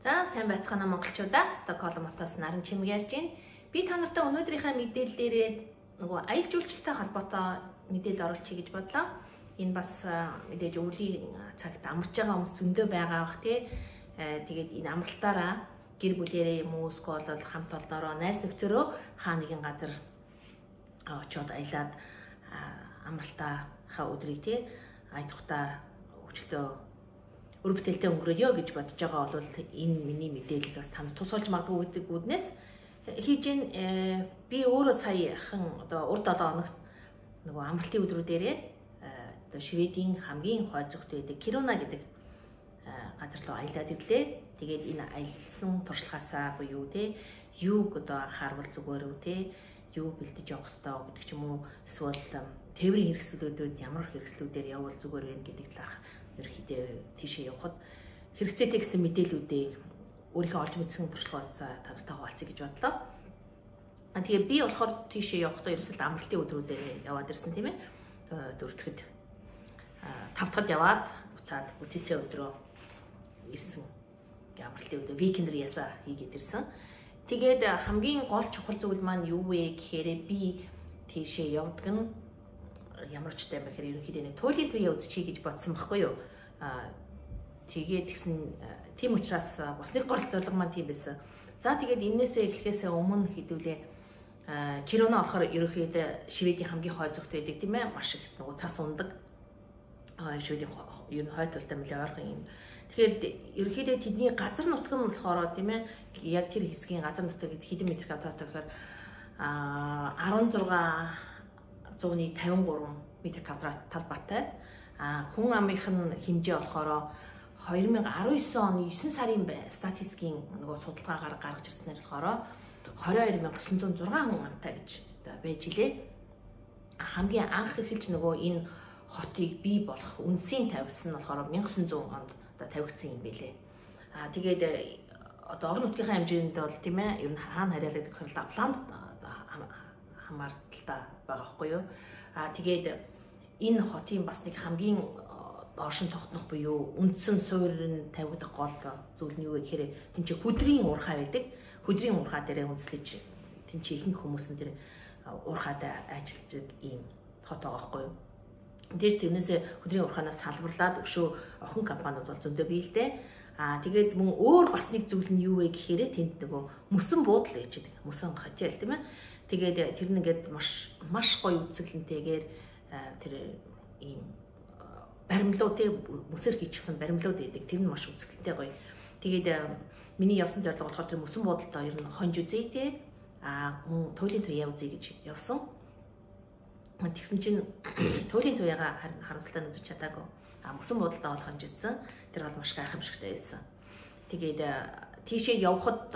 За сайн байцгаана монголчуудаа. Стокгольм хотоос Наран Чимэг ярьж байна. Би та нартай өнөөдрийнхээ мэдээллээрээ нөгөө аялал жуулчлалтай холбоотой мэдээлэл оруулчихъя гэж бодлоо. Энэ бас мэдээж өвлийн цагт амарч байгаа хүмүүс зөндөө байгаа бах тий. Тэгээд энэ амралтаараа гэр бүлэрээ юм уу эсвэл хамт олноороо найз нөхдөөрөө хаа нэгэн газар очиод аялаад амралтаахаа өдрийг тий аядахтаа хөвчлөө өр бүтээлтэй өнгөрөөё гэж бодож байгаа бол энэ миний мэдээлэл бас танд тусалж магадгүй гэдэг үднээс хийж би өөрөө саяхан одоо урд 7 хоногт нөгөө амралтын өдрүүдээрээ одоо Шведийн хамгийн хойд зүгт байдаг Кируна гэдэг газар руу аялаад ирлээ. Тэгээд энэ аялсан туршлагаасаа буюу те юуг одоо анхаарвал зүгээр үү те юу бэлдэж явах ёстой гэдэг ч юм уу эсвэл тээврийн хэрэгслүүдүүд ямар хэрэгслүүдээр явбал зүгээр вэ гэдэг талаарх ерөөхдөө тийшээ явхад хэрэгцээтэй гэсэн мэдээллүүдийг өөрийнхөө олж мэдсэн туршлагаасаа танартай хуваалцъя гэж бодлоо. Тэгээ би болохоор тийшээ явахдаа ерөөсөө амралтын өдрүүдээр яваад ирсэн тийм ээ. 4-р 5-р яваад буцаад бүтээсээ өдрөө ирсэн. Амралтын өдөр викендэр ясаа хийгээд ирсэн. Тэгээд хамгийн гол чухал зүйл маань юу вэ гэхээр би тийшээ явдаг нь ямар ч тайм гэхээр ерөнхийдөө нэг туйлын туяа үзчихье гэж бодсон байхгүй юу. Тэгээд тэгсэн тийм учраас бас нэг гол зорилго маань тийм байсан. За тэгээд энээсээ эхлэхээс өмнө хэдүүлээ Кируна болохоор ерөнхийдөө Шведийн хамгийн хойд зүгт байдаг тийм ээ. Маш их нөгөө цас ундаг. Шведийн ер нь хойд талтай мөлий ойрхон юм. Тэгэхээр ерөнхийдөө тэдний газар нутаг нь болохоор тийм ээ яг тэр хэсгийн газар нутаг гэдэг хэдэн метр квадрат гэхээр 1653 метр квадрат талбайтай. Хүн амынх нь хэмжээ болохоор 2019 оны 9 сарын статистикийн нөгөө судалгаагаар гаргаж ирснээр болохоор 22906 хүн амтай гэж байж илээ. Хамгийн анх эхэлж нөгөө энэ хотыг бий болох үндсийн тавьсан нь болохоор 1900 онд тавигдсан юм байлээ. Тэгээд одоо орон нутгийнхаа хэмжээнд бол тийм ээ ер нь хаана хариалагддаг гэхээр Лапланд хамаарлалтай байгаа байхгүй юу. Тэгээд энэ хотын бас нэг хамгийн оршин тогтнох буюу үндсэн суурь тавигдах гол зүйл нь юу вэ гэхээр тэнцээ хөдрийн уурхай байдаг. Хөдрийн уурхай дээр үндэслэж тэнцээ ихэнх хүмүүс нь тэр уурхайд ажилладаг ийм хот байгаа байхгүй юу. Тэрнээсээ хөдрийн уурханаас салбарлаад өшөө охин компаниуд бол зөндөө бий л дээ. Тэгээд мөн өөр бас нэг зүйл нь юу вэ гэхээр тэнд нөгөө мөсөн буудал ээж байдаг. Мөсөн хотел тийм ээ. Тэгээд тэр нь ингээд маш гоё үзэсгэлэнтэйгээр тэр ийм баримлуу тийм мөсөр хийчихсэн баримлууд байдаг. Тэр нь маш үзэсгэлэнтэй гоё. Тэгээд миний явсан зорилго болохоор тэр мөсөн буудалтаа ер нь хонж үзье тий. Мөн туйлын туяа үзье гэж явсан. Тэгсэн чинь туйлын туяагаа харамсалтай үзэж чадаагүй. Мөсөн буудалтаа бол хонж үзсэн. Тэр бол маш гайхамшигтай байсан. Тэгээд тийшээ явхад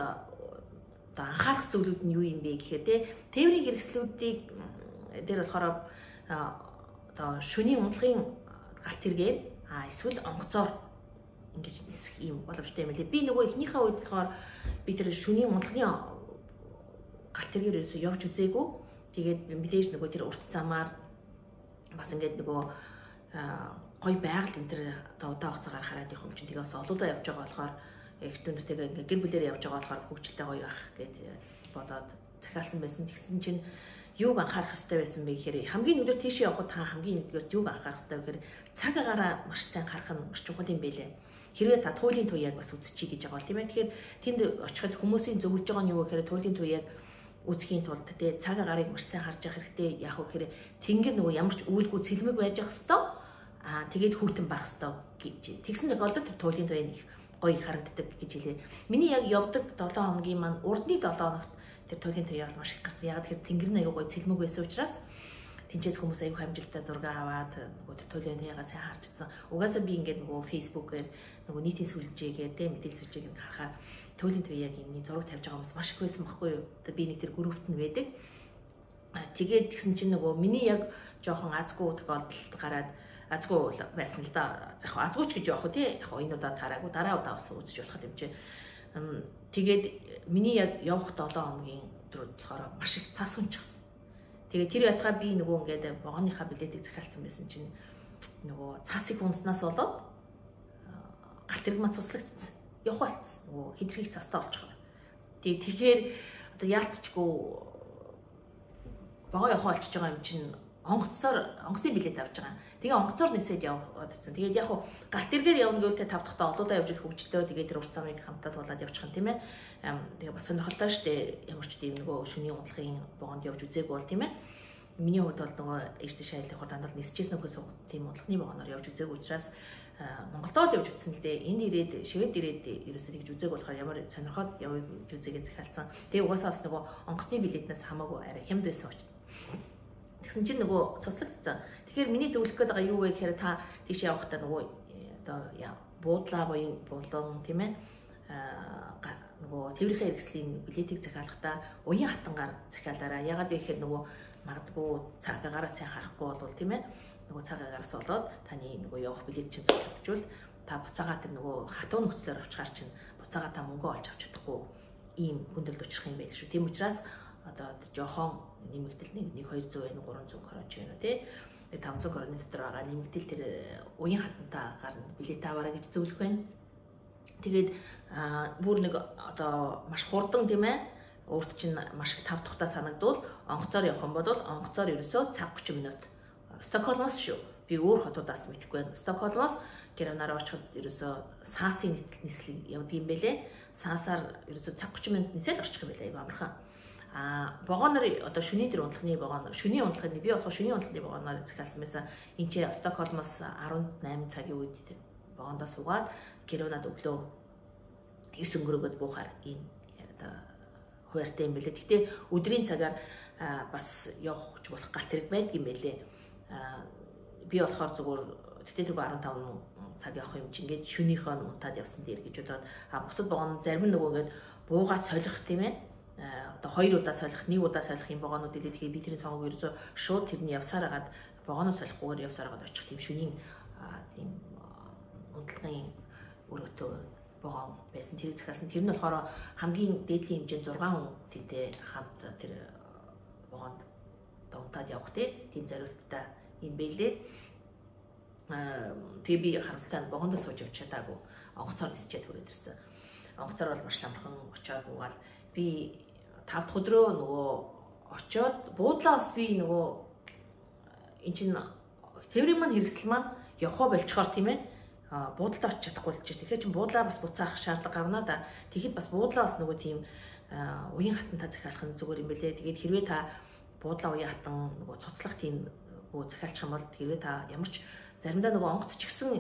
одоо анхаарах зүйлүүд нь юу юм бэ гэхээр тээврийн хэрэгслүүдийг дээр болохоор одоо шөнийн унтлагын галт тэргээ эсвэл онгоцоор ингэж нисэх юм боломжтой юм лээ. Би нөгөө эхнийхээ үед болохоор би тэр шөнийн унтлагын галт тэргээрээс явж үзээгүй. Тэгээд мэдээж нөгөө тэр урт замаар бас ингээд нөгөө гой байгаль энэ тэр одоо удаан хугацаагаар хараад явах юм чинь тэгээ бас олоодоо явж байгаа болохоор эртнүүдтэйгээ ингээд гэр бүлээрээ явж байгаа болохоор хөвгчлээ гоё байх гэд бодоод захиалсан байсан. Тэгсэн чинь юуг анхаарах хэрэгтэй байсан бэ гэхээр хамгийн нүдээр тийшээ явхад та хамгийн нэгдүгээр юуг анхаарах хэрэгтэй вэ гэхээр цаг агаараа маш сайн харах нь маш чухал юм байлээ. Хэрвээ та туйлын туяаг бас үзчихье гэж байгаа бол тийм ээ. Тэгэхээр тэнд очиход хүмүүсийн зөвлөж байгаа нь юу вэ гэхээр туйлын туяаг үзхийн тулд тэ цаг агаарыг маш сайн харж явах хэрэгтэй. Яг уу гэхээр тэнгэр нөгөө ямар ч үйлгүй цэлмэг байж явах хэрэгтэй. Тэгээд хүүтэн байх хэрэгтэй гэж. Тэгсэн тохиолдолд тэр туйлын туяа нэг гоё харагддаг гэж хэлээ. Миний яг явдаг 7 хоногийн маань урдны 7 хоногт тэр туйлын туяа бол маш их гарсан. Яг тэр тэнгэр нь аюу гоё цэлмэг байсан учраас тэнцээс хүмүүс аюу хамжилттай зураг аваад нөгөө тэр туйлын туяагаа сайн харж идсэн. Угаасаа би ингээд нөгөө фейсбүүкээр нөгөө нийтийн сүлжээгээр мэдээлэл сүлжээг харахаар туйлын туяагийн зураг тавьж байгаа хүмүүс маш их байсан байхгүй юу. Одоо би нэг тэр группт нь байдаг. Тэгээд тэгсэн чинь нөгөө миний яг жоохон азгүй тохиолдол гараад азгүй байсан л да. За яг азгүйч гэж явах уу тий. Яг энэ удаа тараагүй дараа удаа бас үзэж болох юм чи. Тэгээд миний яг явах 7 хоногийн өдрүүд болохоор маш их цас унчихсан. Тэгээд тэр ятгаа би нөгөө ингээд вагоныхаа билетийг захиалсан байсан чинь нөгөө цаасыг унснаас болоод галт тэрэг маань цуслагдсан. явах болсон. Нөгөө хэдрхийг цастаа олчихоо. Тэгэхээр одоо яалтчгүй бага явах олчиж байгаа юм чинь онгоцны билет авч байгаа. Тэгээ онгоцоор ницээд яваад гэсэн. Тэгээд яг хуу галт эргээр явна гэвэл 5 дахьтаа олоодаа явж хөвчлөө. Тэгээд тэр урт замыг хамтаа туулаад явчих юм тийм ээ. Тэгээ бас сонирхолтой штэ ямар ч тийм нөгөө шөнийн унтлагын богонд явж үзээгүй бол тийм ээ. Миний хувьд бол нөгөө ээжтэй шайлт явах дандаа нисчихсэн нөхөс тийм унтлагын богоноор явж үзээгүй учраас Монголдод явж үзсэн л дээ. Энд ирээд Швед ирээд ерөөсөө тэгж үзээг болохоор ямар сонирхоод явъя гэж үзээгээ захиалсан. Тэгээ угаасаа бас нөгөө онгоцны билетнээс хамаагүй арай хямд байсан учраас. Тэгсэн чинь нөгөө цуслагдсан. Тэгэхээр миний зөвлөх гээд байгаа юу вэ гэхээр та тийш явахдаа нөгөө одоо буудлаа буян булан тийм ээ нөгөө тэрвэрийн хэрэгслийн билетийг захиалахдаа уян хатангаар захиалаарай. Ягаад гэхээр нөгөө магадгүй цаг агаараас сайн харахгүй бол тийм ээ нөгөө цаг агаараас болоод таны нөгөө явах билет чинь цуслагдчихвал та буцаагаа тэр нөгөө хатуу нөхцлөөр авчихаар чинь буцаагаа та мөнгө олж авч чадахгүй ийм хүндэлд учрах юм байдаг шүү. Тийм учраас одоо жоохон нэмэгдэл 200 байна 300 крон ч юм уу тий 500 крон дотор байгаа нэмэгдэл тэр уян хатантаа гарна билет аваарай гэж зөвлөх байна. Тэгээд бүр нэг одоо маш хурдан тийм ээ өөрт чинь маш их 5 тухтаа санагдвал онгоцоор явах юм бол онгоцоор ерөөсөө цаг 30 минут Стокгольмоос шүү. Би өөр хотуудаас мэдэхгүй байна. Стокгольмоос Германаар очиход ерөөсөө саасын нийслэл явдаг юм бэлээ. Саасаар ерөөсөө цаг 30 минут нисэл орчих юм бэлээ. Айгу амархан. Вагоноор одоо шөнийн тэр унтлахны вагон шөнийн унтлахны би болохоор шөнийн унтлахны вагоноор захиалсан байсан. Энд чи Стокгольмоос 18 цагийн үед вагондоо суугаад Германад өглөө 9 өнгөрөөгд буухаар ийм одоо хуваартай юм бэлээ. Гэтэ өдрийн цагаар бас явах болох галт хэрэг байдаг юм бэлээ. Би болохоор зүгээр тэгтээ тэг 15 цаг явах юм чи ингээд шөнийхөө унтаад явсан дээр гэж бодоод бусад вагон зарим нь нөгөө ингээд буугаад солих тийм ээ одоо 2 удаа солих, 1 удаа солих юм вагонууд илээ. Тэгэхээр би тэрийн цааныг ерөөсөө шууд тэрний явсаар хагаад вагоноо солихгүйгээр явсаар хагаад очих тийм шөнийн тийм унтлагын өрөөтөө вагон байсан. Тэрийг захиалсан. Тэр нь болохоор хамгийн дээдлийн хэмжээнд 6 хүн тийтэй хамт тэр вагонд унтаад явах тийм зорилттой юм бэлээ. Тэгээ би харамсалтай вагонд сууж явж чадаагүй. Онгоцоор нисчээд хүрээд ирсэн. Онгоцоор бол маш амархан очиод буугаад би 5 дахь өдрөө нөгөө очиод буудлаа бас би нөгөө эн чин тээврийн маань хэрэгсэл маань явхаа болчхоор тийм ээ буудлаа очиж чадахгүй болж байна. Тэгэхээр чин буудлаа бас буцаах шаардлага гарна да. Тэгэхэд бас буудлаа бас нөгөө тийм уян хатантаа захиалах нь зүгээр юм бэлээ. Тэгээд хэрвээ та буудлаа уян хатан нөгөө цуцлах тийм нөгөө захиалчих юм бол хэрвээ та ямар ч заримдаа нөгөө онгоц ч гэсэн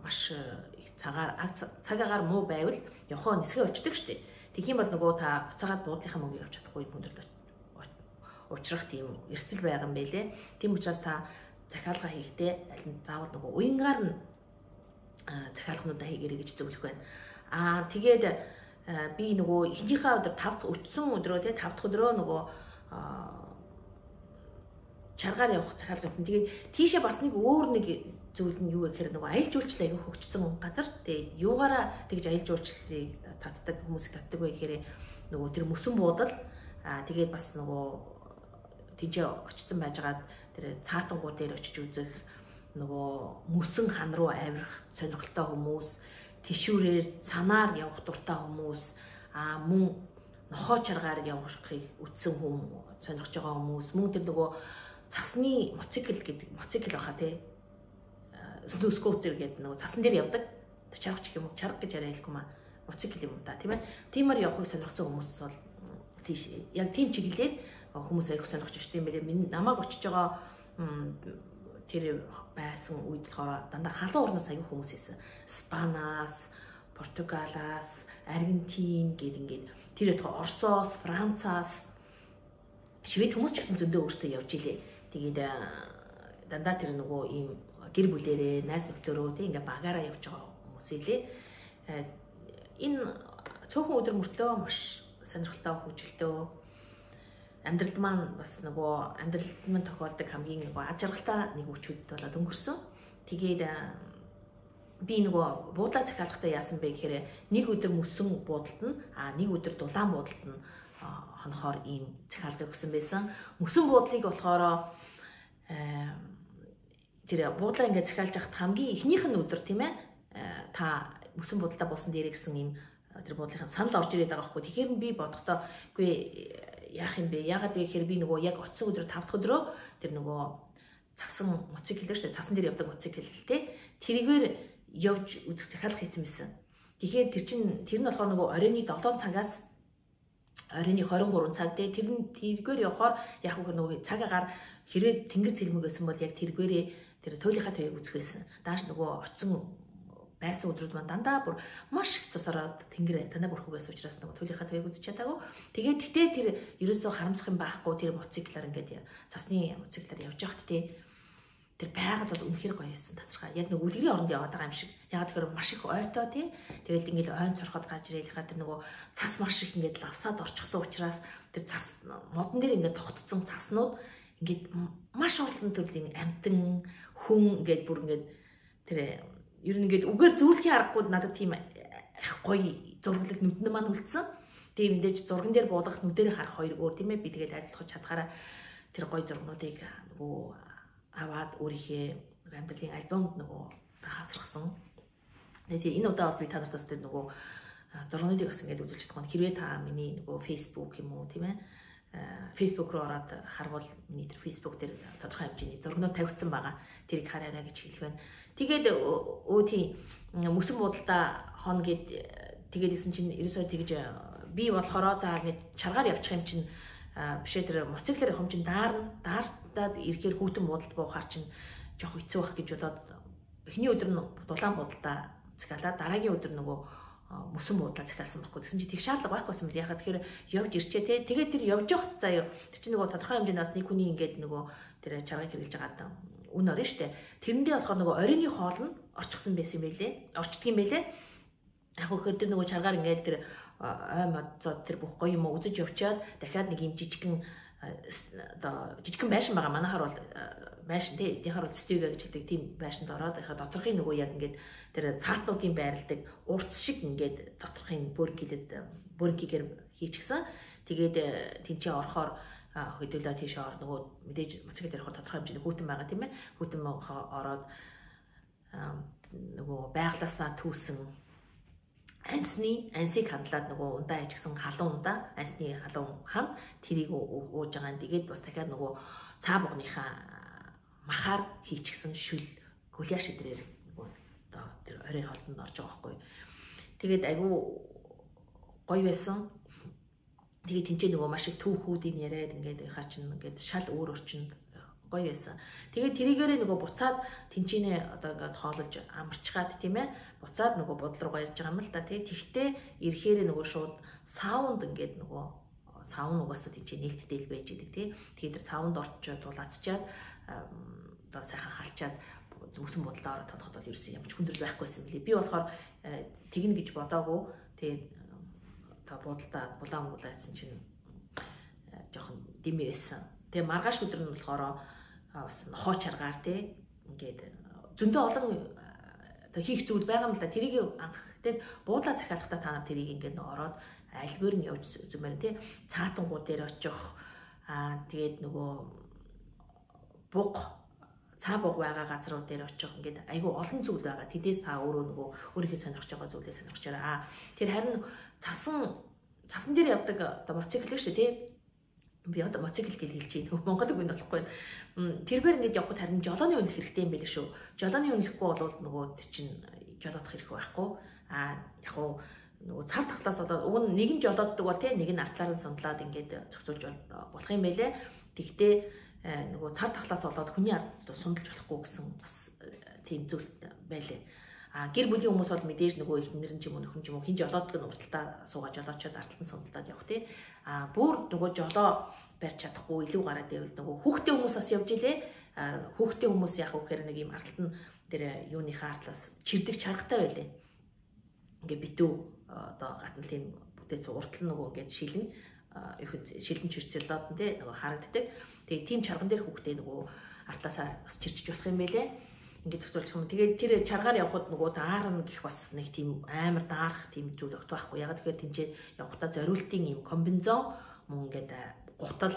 маш их цагаагаар муу байвал явхаа нисгээ болчдөг шүү дээ. Тэгхийн бол нөгөө та буцаагаад буудлынхаа мөнгөийг авч чадахгүй хүндэрд учрах тийм эрсдэл байгаа юм байлээ. Тийм учраас та захиалга хийхдээ аль нь заавал нөгөө уянгаар нь захиалгануудаа хийгэрэй гэж зөвлөх байна. Тэгээд би нөгөө эхнийхээ өдөр 5 өчсөн өдрөө тий 5 дахь өдрөө нөгөө чаргаар явах захиалга гэсэн. Тэгээд тийшээ бас нэг өөр нэг зүйл нь юу вэ гэхээр нөгөө аялал жуулчлал аягүй хөгжсөн газар. Тэгээд юугаараа тэгж аялал жуулчлалыг татдаг хүмүүсийг татдаг вэ гэхээр нөгөө тэр мөсөн буудал тэгээд бас нөгөө тийчээ очсон байжгаад тэр цаатангуу дээр очиж үзэх нөгөө мөсөн хан руу авирах сонирхолтой хүмүүс, тишүүрээр цанаар явах дуртай хүмүүс, мөн нохоо чаргаар явахыг үтсэн хүмүүс, сонирхож байгаа хүмүүс, мөн тэр нөгөө цасны мотоцикл гэдэг мотоцикл баха тий сноу скутер гэдэг нөгөө цасан дээр явдаг чаргач гэх юм уу чарга гэж арай хэлэхгүй маа мотоцикл юм да тийм ээ тиймэр явахыг сонирхсан хүмүүс бол тийш яг тийм чиглэлээр хүмүүс аяг сонирхож очт юм байлээ намайг очиж байгаа тэр байсан үед болохоор дандаа халуун орноос аяг хүмүүс ирсэн Испаниас, Португалаас, Аргентин гэд ингээд тэр их Оросоос, Францаас Швед хүмүүс ч гэсэн зөндөө өөртөө явж илээ. Тэгээд дандаа тэр нөгөө ийм гэр бүлэрээ, найз нөхдөөрөө тийм ингээ багаараа явж байгаа хүмүүс илээ. Энэ цөөхөн өдөр мөртлөө маш сонирхолтой хөгжилтэй амьдралд маань бас нөгөө амьдралд маань тохиолдог хамгийн нөгөө аж аргалтай нэг үчүүд болоод өнгөрсөн. Тэгээд би нөгөө буудлаа захиалгахдаа яасан бэ гэхээр нэг өдөр мөсөн буудалд нь нэг өдөр дулаан буудалд нь хонохоор ийм захиалгыг өгсөн байсан. Мөсөн буудлыг болохоор тэр буудлаа ингээд захиалж яхад хамгийн эхнийх нь өдөр тийм ээ та мөсөн будалдаа болсон дээр гэсэн юм тэр буудлын санал орж ирээд байгаа байхгүй. Тэгэхээр би бодохдоо үгүй яах юм бэ? Ягаад гэхээр би нөгөө яг оцсон өдрөө 5 дахь өдрөө тэр нөгөө цасан мотоциклээр цасан дээр явдаг мотоцикл те тэрийгээр явж үзэх захиалга хийсэн байсан. Тэгэхээр тэр нь болохоор нөгөө оройны 7 цагаас оройны 23 цаг те тэргээр явахаар яг нөгөө цаг агаар хэрэг тэнгэр цэлмэгсэн бол яг тэргээрээ тэр туйлынхаа тавийг үзэхсэн. Дааш нөгөө оцсон байсан өдрүүд маань дандаа бүр маш их цас ороод тэнгэр танаа бүрхүү байсан учраас нөгөө туйлынхаа тавийг үзэж чадаагүй. Тэгээд гэтээ тэр ерөөсөө харамсах юм байхгүй тэр мотоциклаар ингээд цасны мотоциклаар явж байхад те тэр байгаль бол үнэхээр гоё байсан тасархаа. Яг нэг үлгэрийн оронд яваад байгаа юм шиг. Яг тэгэхээр маш их ойтой тий. Тэгэл ингээд ойн цорхоод гаж ирэхлээр тэр нөгөө цас маш их ингээд лавсаад орчихсон учраас тэр цас модон дээр ингээд тогтцсон цаснууд ингээд маш олон төрлийн амтан хүн ингээд бүр ингээд тэр ер нь ингээд үгээр зөвлөхийн аргагүй надад тийм гоё зурглал нүдэнд маань үлдсэн. Тэгээ мэдээж зурган дээр буудах нүдээр харах хоёр өөр тийм ээ би тэгэл айлтгах чадхаараа тэр гоё зургнуудыг нөгөө аваад өөрийнхөө амьдралын альбомд нөгөө хасрахсан. Тэгээ энэ удаа бол би та нартаас тэр нөгөө зургнуудыг бас ингээд үзүүлж чадахгүй. Хэрвээ та миний нөгөө Facebook юм уу тийм ээ Facebook руу ороод харвал миний тэр Facebook дээр тодорхой хэмжээний зургнууд тавигдсан байгаа. Тэрийг хараарай гэж хэлэх байна. Тэгээд тийм мөсөн буудалдаа хон гээд тэгээд исэн чинь ерөөсөө тэгж би болохоор за ингээд чаргаар явчих юм чинь бишээ тэр мотоциклээр явах юм чинь даардаад ирэхээр хүүтэн буудалд буухаар чинь жоох хэцүү байх гэж бодоод эхний өдөр нь дулаан буудалдаа захиалаад дараагийн өдөр нөгөө мөсөн буудлаа захиалсан байхгүй. Тэгсэн чи тэг шаардлага байхгүйсэн мэт яхад тэгэхээр явж ирчээ те. Тэгээд тэр явж явахт заяа тэр чинь нөгөө тодорхой хэмжээний бас нэг хүний ингээд нөгөө тэр чаргыг хэрэглэж байгаа үн орно штэ. Тэрэндээ болохоор нөгөө оройны хоол нь орчихсан байсан юм байлээ. Орчдөг юм байлээ. Яг хөхөр тэр нөгөө чаргаар ингээд тэр ой модцоод тэр бүх гоё юм үзэж явчаад дахиад нэг юм жижигхэн оо жижигхэн байшин байгаа. Манайхаар бол байшин тий. Эднийхаар бол студио гэж хэлдэг тийм байшинд ороод дахиад доторхын нөгөө яг ингээд тэр цаатнуудын байрладаг урц шиг ингээд доторхын бөөрингээр хийчихсэн. Тэгээд тэнцээ орохоор хөдөлөө тийшээ ор нөгөө мэдээж мотоцикл ярихаар тодорхой хэмжээний хүүтэн байгаа тийм ээ. Хүүтэн ороод нөгөө байглаасаа түүсэн ансыг хандлаад нөгөө ундаа ичгсэн халуун ундаа ансны халуун хан тэрийг ууж байгаа. Тэгээд бас дахиад нөгөө цаа бугныхаа махаар хийчихсэн шүл гүляш идрээр нөгөө одоо тэр орой холдонд орж байгаа байхгүй. Тэгээд айгүй гоё байсан. Тэгээд тэнцээ нөгөө маш их түүхүүдийн яриад ингээд хаа чин ингээд шал өөр орчинд гоё байсан. Тэгээд тэрийгээрээ нөгөө буцаад тэнцэнэ одоо ингээд хоолож амарчгаад тийм ээ. Буцаад нөгөө бодол руу гарч байгаа юм л да. Тэгтээ ирэхээр нөгөө шууд саунд ингээд нөгөө саун угаасаа тэнцээ нээлттэй л байж идэг тий. Тэгээд тэр саунд орчоод дулаацчаад одоо сайхан халчаад мөсөн бодолдоо ороод тодоход бол ерөөсөн ямар ч хүндрэл байхгүйсэн билий. Би болохоор тэгнэ гэж бодоагүй. Тэгээд одоо бодолдоо булаацсан чинь жоохон дэмий байсан. Тэгээ маргааш өдөр нь болохоор бас нохоо чаргаар тий ингээд зөндөө олон одоо хийх зүйл байгаа юм л да. Тэрийг анх тэгээд буудлаа захиалахдаа та нар тэрийг ингээд ороод альбоор нь явж зүмээр тий цаатангууд дээр очих тэгээд нөгөө буг цаа буг байгаа газрууд дээр очих ингээд айгүй олон зүйл байгаа. Тэдээс та өөрөө нөгөө өөрийнхөө сонирхож байгаа зүйлээ сонирхчаараа. Тэр харин цасан дээр явдаг одоо мотоцикл шүү тий. Би одоо мотоцикл гэж хэлж байна. Монгол үг нь болохгүй. Тэргээр ингэж явхад харин жолооны үнэлэх хэрэгтэй юм байл шүү. Жолооны үнэлэхгүй бол нөгөө тэр чинь жолоодох хэрэг байхгүй. Яг уу нөгөө цар тахлаас одоо уг нь нэг нь жолооддог бол тий нэг нь артлаар нь сундлаад ингээд зохицуулж болох юм байлээ. Тэгтээ нөгөө цар тахлаас болоод хүний ард сундалж болохгүй гэсэн бас тийм зүйл байлээ. Гэр бүлийн хүмүүс бол мэдээж нөгөө их нэрэн ч юм уу нөхөн ч юм уу хин жолоодг нь урталтаа суугаад жолоочод артлан сундалдаад явах тий. Бүр нөгөө жолоо барьж чадахгүй илүү гараад байвал нөгөө хүүхдээ хүмүүс бас явж илээ. Хүүхдээ хүмүүс яг үхээр нэг юм арталт нь тэр юуныхаа артлаас чирдэг чаргатай байлээ. Ингээ битүү одоо гатналын бүтээц уртал нөгөө ингээд шилэн шилэн чирцэлдод тий нөгөө харагддаг. Тэгээ тийм чарган дээр хүүхдээ нөгөө артлаасаа бас чирчиж болох юм байлээ. Ингээд зохицуулчих юм. Тэгээд тэр чаргаар явхад нөгөө даарна гэх бас нэг тийм амар даарах тийм зүйл өгт байхгүй. Яг тэгэхээр тэнцээ явхдаа зориултын юм комбинзон мөн ингээд гутал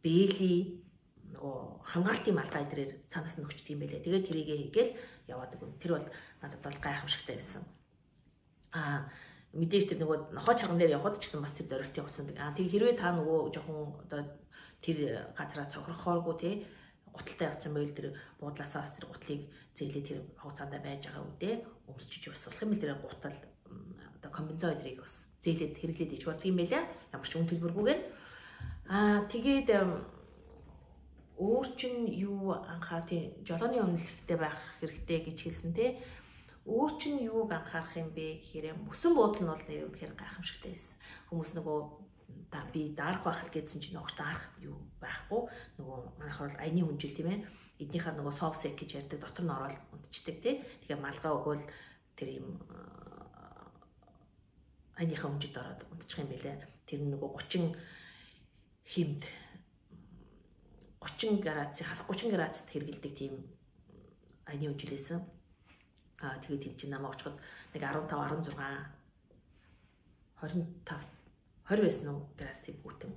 бэли нөгөө хамгаалтын малгай дээрээр цаанаас нь өгчдөг юм байлээ. Тэгээд тэрийгээ хийгээл яваад өгөн. Тэр бол надад бол гайхамшигтай байсан. Мэдээж тэр нөгөө нохоо чарган дээр явхад ч гэсэн бас тэр зорилтыг авсан. Тэг хэрвээ та нөгөө жоохон одоо тэр газараа цохрохооргүй те гуталтай явцсан байл тэр буудлаасаа бас тэр гутлыг зээлээ тэр хугацаанд байж байгаа үедээ өмсчиж бас болох юм бэл тэр гутал одоо компенсаторыг бас зээлээд хэрэглээд иж болдго юм байлаа. Ямар ч үн төлбөргүйгээр. Тэгээд өөр чин юу анхаа тийм жолооны өмнөлттэй байх хэрэгтэй гэж хэлсэн те. Өөр чин юуг анхаарах юм бэ гэхээр мөсөн буудал нь бол нэр үнэхээр гайхамшигтай байсан. Хүмүүс нөгөө би дарах байх гэсэн чинь огт дарах юу байхгүй. Нөгөө манайх бол аяны хүнжил тийм ээ. Эднийхээ нөгөө соус сек гэж ярьдаг дотор нь ороод унтчихдаг тий. Тэгэхээр малгай өгвөл тэр юм аяныхаа хүнжид ороод унтчих юм бэлээ. Тэр нөгөө 30 хэмд 30 градус хас 30 градусд хэргэлдэг тийм аяны хүнжилээсэн. Тэгээд тийм чинь намайг очиход нэг 15 16 25 20 байсан уу градус тийм хүүтэн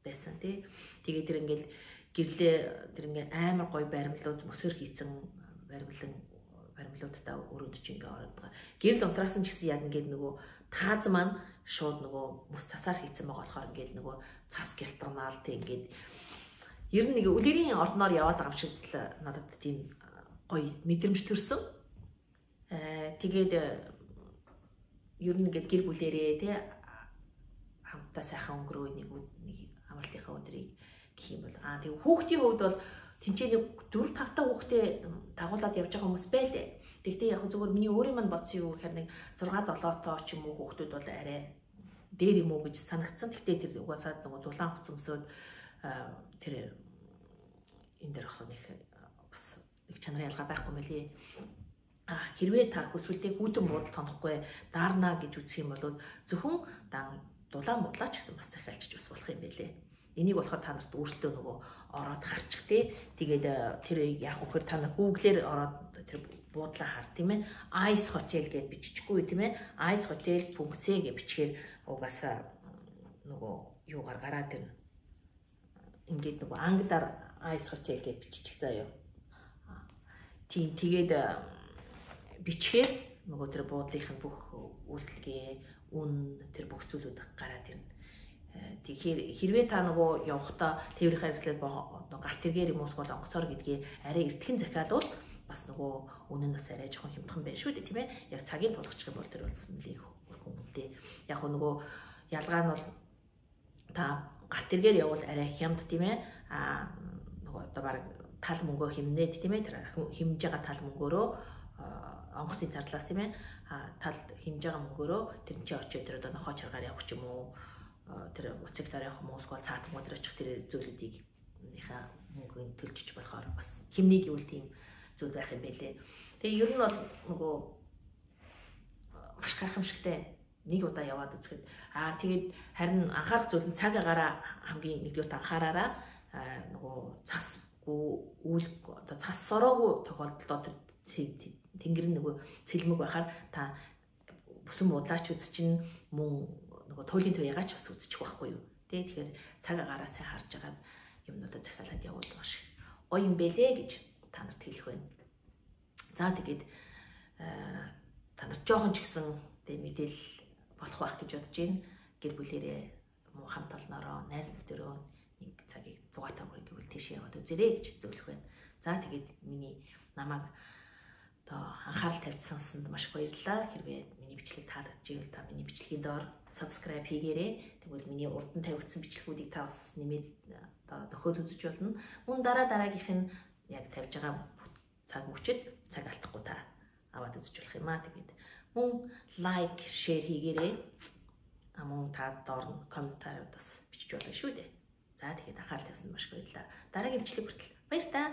байсан тий. Тэгээд тэр ингээл гэрлээ тэр ингээ амар гоё баримлууд мөсөр хийцэн баримлуудтай өрөөнд чи ингээ ороод байгаа. Гэрэл унтраасан ч гэсэн яг ингээд нөгөө тааз маань шууд нөгөө мөс цасаар хийцэн байгаа болохоор ингээд нөгөө цас гялтганаал тий ингээд ер нь нэг үлгэрийн ордноор яваад байгаа юм шиг надад тийм гоё мэдрэмж төрсөн. Тэгээд ер нь ингээд гэр бүлэрээ тий хамтдаа сайхан өнгөрөө нэг амралтынхаа өдрийг гэх юм бол тэг хүүхдийн хувьд бол тэнцээ нэг 4 5 та хүүхдээ дагуулад явж байгаа хүмүүс байлээ. Тэгтээ яг зөвхөн миний өөрийн манд бодсон юу гэхээр нэг 6 7 тоо ч юм уу хүүхдүүд бол арай дээр юм уу гэж санагдсан. Тэгтээ тэр угаасаа нэг дулаан хуц өмсөд тэр энэ дээр ах нэг бас нэг чанарын ялгаа байхгүй мөлий. Хэрвээ та хүсвэл хүүтэн буудал тонохгүй даарна гэж үзэх юм бол зөвхөн дулаан будлаач гэсэн бас захиалчиж бас болох юм байлээ. Энийг болохоор та нарт өөртөө нөгөө ороод харчих тий. Тэгээд тэр яг үхээр та нар Google-ээр ороод тэр буудлаа хар тийм ээ. Ice Hotel гэж биччихгүй тийм ээ. icehotel.c гэж бичгээр угаасаа нөгөө юугаар гараад ирнэ. Ингээд нөгөө англиар Ice Hotel гэж биччих заяа. Тийм тэгээд бичгээр нөгөө тэр буудлынх нь бүх үйлдэлгээ үн тэр бүх зүйлүүд гараад ирнэ. Тэгэхээр хэрвээ та нөгөө явахдаа тээврийн хэрэгслээд галт тэргээр юм уусгал онгоцоор гэдгийг арай эртхэн захиалвал бас нөгөө үнэн бас арай жоохон хямдхан байна шүү дээ тийм ээ. Яг цагийн тулгч юм бол тэр болсон нэлээх өргөн үнэтэй. Яг нөгөө ялгаа нь бол та галт тэргээр явбал арай хямд тийм ээ. Нөгөө одоо баг тал мөнгөө хэмнээд тийм ээ. Тэр хэмж байгаа тал мөнгөөрөө онгоцны зарлаас тийм ээ. Тал хэмж байгаа мөнгөөрөө тэр чинь очиод тэр одоо нохоо чаргаар явах ч юм уу тэр уцыг дараа явах мөсгөл цаатан өдөр очих тэр зүйлүүдийг нөхөө мөнгөнд төлчих болохоор бас химнийг юу тийм зүйл байх юм байлээ. Тэгээ ер нь бол нөгөө маш гайхамшигтай нэг удаа яваад үзэхэд тэгээд харин анхаарах зүйл нь цаг агаараа хамгийн нэгдүгээр анхаараараа нөгөө цасгүй үйл одоо цас сороогүй тохиолдолд тэнгэр нөгөө цэлмэг байхаар та бүсэн буудлаач үз чинь мөн нөгөө туулийн туяагач бас үзчих байхгүй юу. Тэгэхээр цаг агаараа сайн харж агаад юмнуудаа захиалаад явуул маш гоё юм бэлээ гэж та нарт хэлэх байна. За тэгээд та нарт жоохон ч гэсэн мэдээлэл болох байх гэж бодож байна. Гэр бүлэрээ муу хамт олноороо найз нөхдөөрөө нэг цагийг 100 төгрөг гэвэл тийш яваад үзээрэй гэж зөвлөх байна. За тэгээд миний намайг анхаарал тавьж сонссонд маш их баярлалаа. Хэрвээ миний бичлэг таалагдчихвэл та миний бичлэгийн доор subscribe хийгээрэй. Тэгвэл миний урд нь тавигдсан бичлэгүүдийг та бас нэмээд нөхөд үзэж болно. Мөн дараагийнх нь яг тавьж байгаа цаг мөчид цаг алдахгүй та аваад үзэж болох юм аа. Тэгээд мөн лайк, шеэр хийгээрэй. Мөн та доор нь комментарид бас бичиж болно шүү дээ. За тэгээд анхаарал тавьсанд маш их баярлалаа. Дараагийн бичлэг хүртэл баяр таа.